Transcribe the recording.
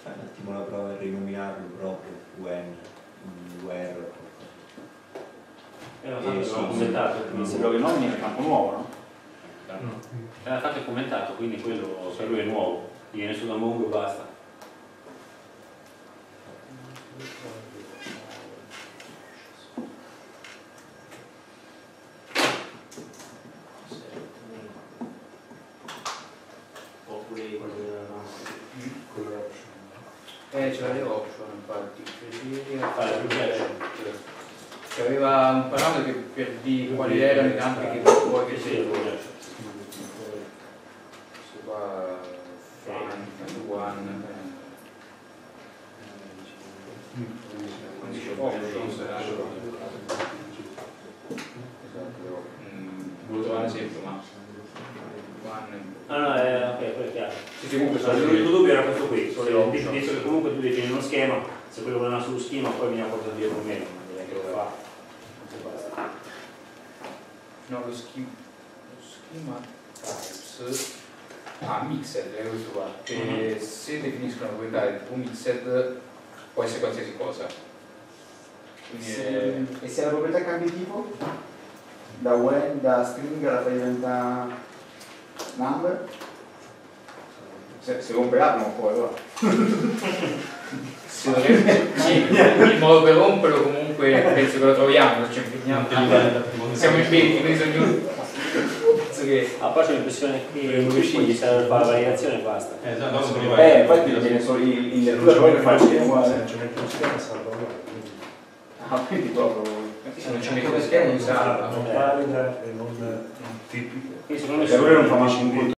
Fai un attimo la prova a rinominarlo proprio, when, where. Era fatto commentato. Mi sembra che nomini nel campo nuovo, no? Era fatto e commentato, quindi quello per lui è nuovo. Gli viene su da Mongo e basta. Ce l'aveva option infatti, Fare più piacere. aveva un parametro per dire quali erano i campi che vuoi che sia. Questo qua one dice options. Esatto, volevo trovare un esempio, ma Ah no, ok, quello è chiaro. comunque L'unico dubbio era questo qui, visto che comunque tu defini uno schema, se quello non ha sullo schema poi veniamo portato via con meno, ma direi che lo fa. no, lo schema types mixed è questo qua, che se definiscono proprietà di tipo mixed può essere qualsiasi cosa. Quindi E se la proprietà cambia tipo? Da string la fai diventare number? Se rompe armo poi allora. si dovrebbe, sì, il modo per romperlo comunque penso che lo troviamo, ci impegniamo. Siamo impegni, quindi ognuno. Poi c'è l'impressione che gli serve fare la variazione e basta. Infatti viene solo in lettura poi per farci uguale. Quindi proprio Se non ci metto lo schermo non salva. Non valida e non tipico. Quindi secondo me non fa manco un